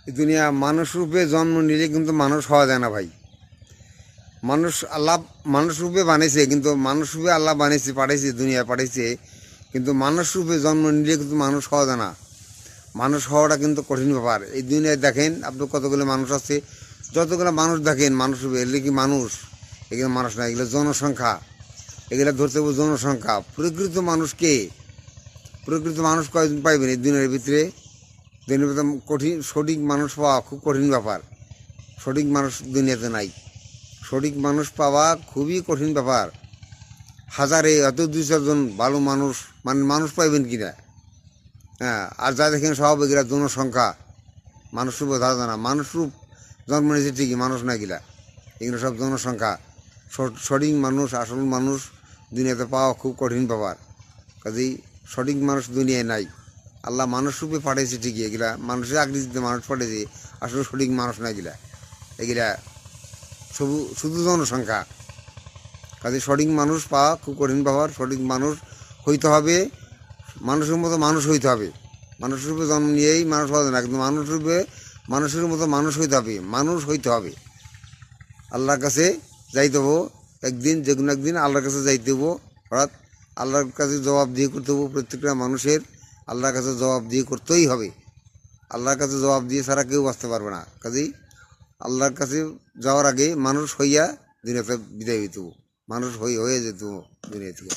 এই দুনিয়া মানুষ রূপে জন্ম নিলে কিন্তু মানুষ হওয়া যায় না ভাই। মানুষ আল্লাহ মানুষ রূপে বানিয়েছে, কিন্তু মানুষ রূপে আল্লাহ বানিয়েছে, পাঠাইছে, দুনিয়া পাঠাইছে, কিন্তু মানুষ রূপে জন্ম নিলে কিন্তু মানুষ হওয়া যায় না। মানুষ হওয়াটা কিন্তু কঠিন ব্যাপার। এই দুনিয়ায় দেখেন আপনি কতগুলো মানুষ আছে, যতগুলো মানুষ দেখেন মানুষ রূপে, এগুলো কি মানুষ? এগুলো মানুষ না, এগুলো জনসংখ্যা। এগুলো ধরতে হবে জনসংখ্যা। প্রকৃত মানুষ কে? প্রকৃত মানুষ কয়জন পাইবেন এই দুনিয়ার ভিতরে? দুনিয়ার ভিতরে কঠিন সঠিক মানুষ পাওয়া খুব কঠিন ব্যাপার। সঠিক মানুষ দুনিয়াতে নাই। সঠিক মানুষ পাওয়া খুবই কঠিন ব্যাপার। হাজারে এত 2-4 জন ভালো মানুষ, মানে মানুষ পাইবেন কিনা? হ্যাঁ, আর যা দেখেন সব এগুলা জনসংখ্যা। মানুষ রূপে ধরা যায় না। মানুষ রূপ জন্ম নিয়েছে ঠিকই, মানুষ না গিলা, এগুলো সব জনসংখ্যা। সঠিক মানুষ, আসল মানুষ দুনিয়াতে পাওয়া খুব কঠিন ব্যাপার। কাজেই সঠিক মানুষ দুনিয়ায় নাই। আল্লাহ মানুষ রূপে পাঠিয়েছে ঠিকই, এগুলা মানুষের আকৃতিতে মানুষ পাঠিয়েছে, আসলে সঠিক মানুষ না এগুলা। এগুলা শুধু শুধু জনসংখ্যা। কাজে সঠিক মানুষ পাওয়া খুব কঠিন ব্যাপার। সঠিক মানুষ হইতে হবে, মানুষের মতো মানুষ হইতে হবে। মানুষ রূপে জন্ম নিয়েই মানুষ হওয়া যায় না, কিন্তু মানুষ রূপে মানুষের মতো মানুষ হইতে হবে, মানুষ হইতে হবে। আল্লাহর কাছে যাইতে হবো একদিন, যে কোনো একদিন আল্লাহর কাছে যাইতে হবো। অর্থাৎ আল্লাহর কাছে জবাব দিয়ে করতে হবো। প্রত্যেকটা মানুষের আল্লাহর কাছে জবাব দিয়ে করতেই হবে। আল্লাহর কাছে জবাব দিয়ে ছাড়া কেউ বাঁচতে পারবে না। কাজেই আল্লাহর কাছে যাওয়ার আগে মানুষ হইয়া দুনিয়াতে বিদায় হইতে হবো। মানুষ হয়ে যেত দুনিয়া থেকে।